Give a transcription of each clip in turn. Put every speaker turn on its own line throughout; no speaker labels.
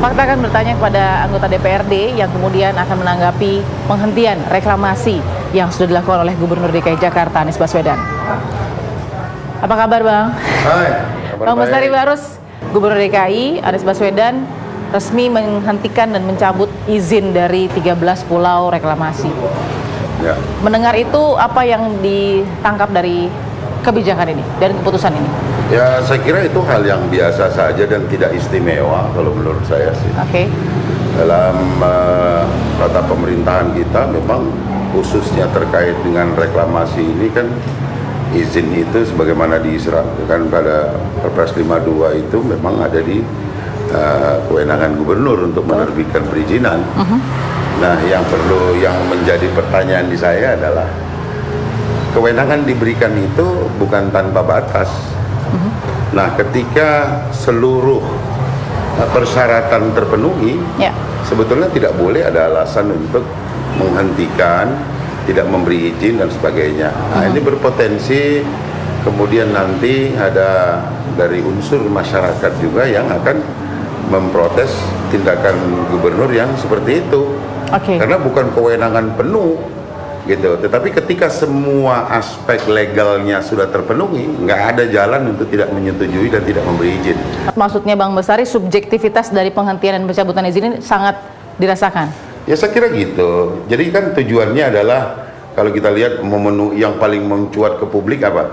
Fakta akan bertanya kepada anggota DPRD yang kemudian akan menanggapi penghentian reklamasi yang sudah dilakukan oleh Gubernur DKI Jakarta Anies Baswedan. Apa kabar, Bang?
Hai, kabar
Bang Bestari
baik.
Barus, Gubernur DKI Anies Baswedan resmi menghentikan dan mencabut izin dari 13 pulau reklamasi.
Ya.
Mendengar itu, apa yang ditangkap dari kebijakan ini, dari keputusan ini?
Ya, saya kira itu hal yang biasa saja dan tidak istimewa kalau menurut saya sih.
Oke.
Dalam tata pemerintahan kita memang khususnya terkait dengan reklamasi ini kan izin itu sebagaimana diserahkan pada Perpres 52 itu memang ada di kewenangan gubernur untuk menerbitkan perizinan. Nah, yang menjadi pertanyaan di saya adalah kewenangan diberikan itu bukan tanpa batas. Nah, ketika seluruh persyaratan terpenuhi, sebetulnya tidak boleh ada alasan untuk menghentikan, tidak memberi izin dan sebagainya. Nah, ini berpotensi kemudian nanti ada dari unsur masyarakat juga yang akan memprotes tindakan gubernur yang seperti itu. Karena bukan kewenangan penuh gitu. Tetapi ketika semua aspek legalnya sudah terpenuhi, nggak ada jalan untuk tidak menyetujui dan tidak memberi izin.
Maksudnya Bang Bestari, subjektivitas dari penghentian dan pencabutan izin ini sangat dirasakan? Ya,
saya kira gitu. Jadi kan tujuannya adalah kalau kita lihat memenuhi yang paling mencuat ke publik apa?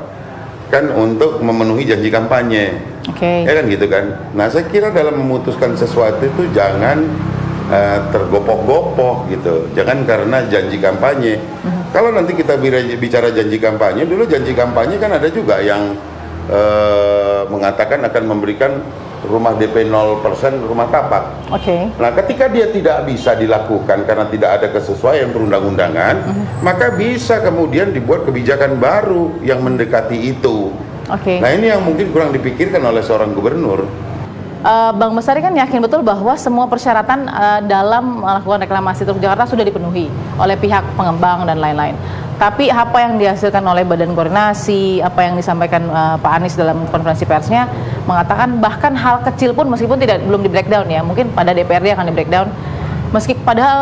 Kan untuk memenuhi janji kampanye. Ya kan gitu kan. Nah, saya kira dalam memutuskan sesuatu itu jangan tergopoh-gopoh gitu. Jangan karena janji kampanye. Kalau nanti kita bicara janji kampanye, dulu janji kampanye kan ada juga yang mengatakan akan memberikan rumah DP 0% rumah tapak. Nah, ketika dia tidak bisa dilakukan karena tidak ada kesesuaian perundang-undangan, maka bisa kemudian dibuat kebijakan baru yang mendekati itu. Nah, ini yang mungkin kurang dipikirkan oleh seorang gubernur.
Bang Bestari kan yakin betul bahwa semua persyaratan dalam melakukan reklamasi Teluk Jakarta sudah dipenuhi oleh pihak pengembang dan lain-lain. Tapi apa yang dihasilkan oleh Badan Koordinasi, apa yang disampaikan Pak Anies dalam konferensi persnya, mengatakan bahkan hal kecil pun meskipun belum di breakdown ya, mungkin pada DPRD akan di breakdown, padahal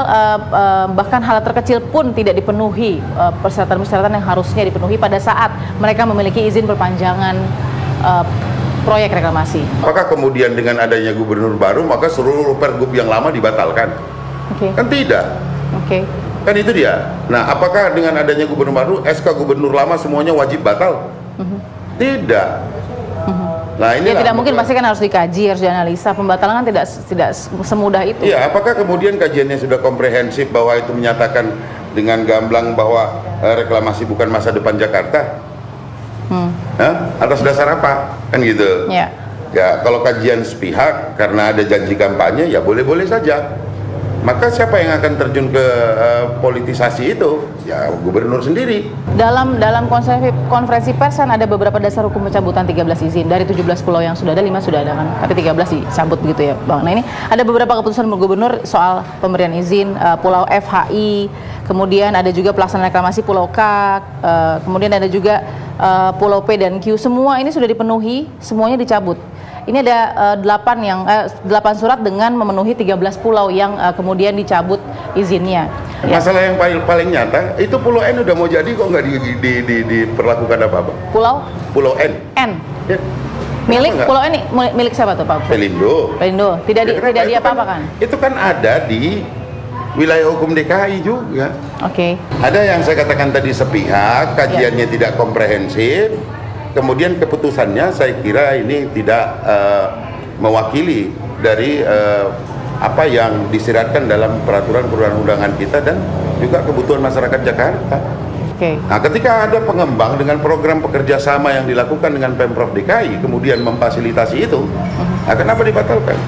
bahkan hal terkecil pun tidak dipenuhi persyaratan-persyaratan yang harusnya dipenuhi pada saat mereka memiliki izin perpanjangan proyek reklamasi.
Apakah kemudian dengan adanya gubernur baru maka seluruh pergub yang lama dibatalkan? Kan tidak. Kan itu dia. Nah, apakah dengan adanya gubernur baru SK gubernur lama semuanya wajib batal? Tidak. Nah, ini
tidak mungkin, pasti kan harus dikaji, harus dianalisa. Pembatalan kan tidak semudah itu.
Iya, apakah kemudian kajiannya sudah komprehensif bahwa itu menyatakan dengan gamblang bahwa reklamasi bukan masa depan Jakarta? Atas dasar apa? Kan gitu. Ya, kalau kajian sepihak karena ada janji kampanye, ya boleh-boleh saja. Maka siapa yang akan terjun ke politisasi itu? Ya gubernur sendiri.
Dalam konferensi pers kan ada beberapa dasar hukum pencabutan 13 izin. Dari 17 pulau yang sudah ada, 5 sudah ada kan. Tapi 13 dicabut begitu ya, Bang. Nah, ini ada beberapa keputusan gubernur soal pemberian izin Pulau FHI, kemudian ada juga pelaksanaan reklamasi Pulau K, kemudian ada juga Pulau P dan Q. Semua ini sudah dipenuhi, semuanya dicabut. Ini ada 8 surat dengan memenuhi 13 pulau yang kemudian dicabut izinnya.
Masalah yang paling nyata, itu Pulau N udah mau jadi kok nggak diperlakukan apa-apa. Pulau N. Ya.
Milik Pulau N, milik siapa tuh, Pak?
Pelindo.
Tidak diapa-apakan.
Itu kan ada di wilayah hukum DKI juga. Ada yang saya katakan tadi sepihak, kajiannya tidak komprehensif. Kemudian keputusannya saya kira ini tidak mewakili dari apa yang disiratkan dalam peraturan perundang-undangan kita dan juga kebutuhan masyarakat Jakarta. Nah, ketika ada pengembang dengan program pekerja sama yang dilakukan dengan Pemprov DKI kemudian memfasilitasi itu, kenapa dibatalkan?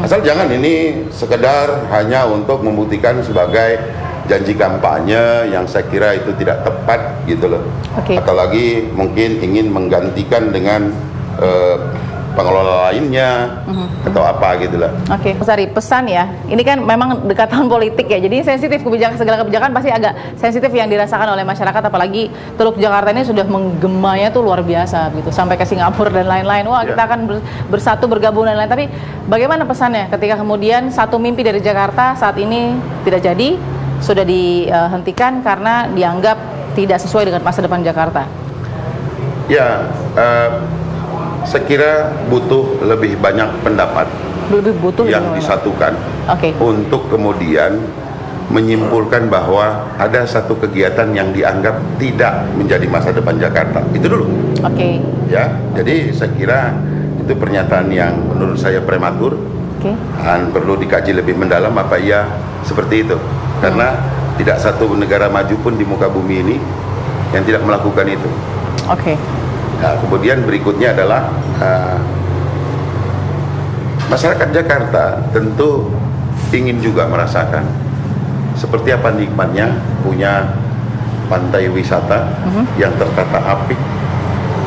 Asal jangan ini sekedar hanya untuk membuktikan sebagai janji kampanye yang saya kira itu tidak tepat gitu loh. Apalagi mungkin ingin menggantikan dengan pengelola lainnya atau apa gitulah.
Oke, Mas Ari, pesan ya. Ini kan memang dekatan politik ya. Jadi sensitif segala kebijakan pasti agak sensitif yang dirasakan oleh masyarakat, apalagi Teluk Jakarta ini sudah menggemanya tuh luar biasa gitu, sampai ke Singapura dan lain-lain. Wah, kita akan bersatu, bergabung dan lain-lain. Tapi bagaimana pesannya ketika kemudian satu mimpi dari Jakarta saat ini tidak jadi, sudah dihentikan karena dianggap tidak sesuai dengan masa depan Jakarta?
Ya, saya kira butuh lebih banyak pendapat yang disatukan untuk kemudian menyimpulkan bahwa ada satu kegiatan yang dianggap tidak menjadi masa depan Jakarta. Itu dulu. Ya, jadi saya kira itu pernyataan yang menurut saya prematur dan perlu dikaji lebih mendalam apa iya seperti itu. Karena tidak satu negara maju pun di muka bumi ini yang tidak melakukan itu. Nah, kemudian berikutnya adalah masyarakat Jakarta tentu ingin juga merasakan seperti apa nikmatnya punya pantai wisata yang tertata apik,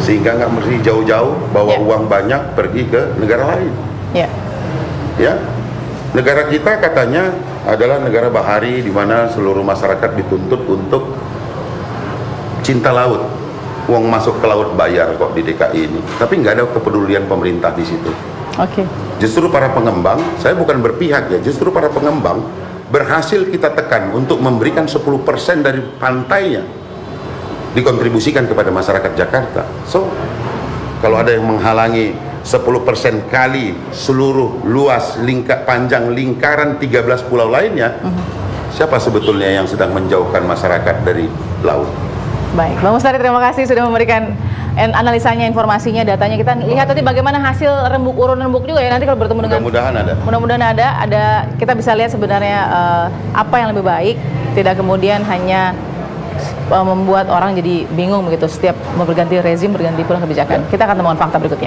sehingga nggak mesti jauh-jauh bawa uang banyak pergi ke negara lain. Ya, negara kita katanya adalah negara bahari di mana seluruh masyarakat dituntut untuk cinta laut. Uang masuk ke laut bayar kok di DKI ini, tapi nggak ada kepedulian pemerintah di situ. Justru para pengembang, saya bukan berpihak ya, justru para pengembang berhasil kita tekan untuk memberikan 10% dari pantainya dikontribusikan kepada masyarakat Jakarta. So, kalau ada yang menghalangi 10% kali seluruh luas panjang lingkaran 13 pulau lainnya, siapa sebetulnya yang sedang menjauhkan masyarakat dari laut?
Baik, Bang Mustari, terima kasih sudah memberikan analisanya, informasinya, datanya. Kita lihat tadi bagaimana hasil urun rembuk juga ya, nanti kalau bertemu dengan mudah-mudahan ada kita bisa lihat sebenarnya apa yang lebih baik, tidak kemudian hanya membuat orang jadi bingung begitu setiap berganti rezim, berganti pula kebijakan. Kita akan temukan fakta berikutnya.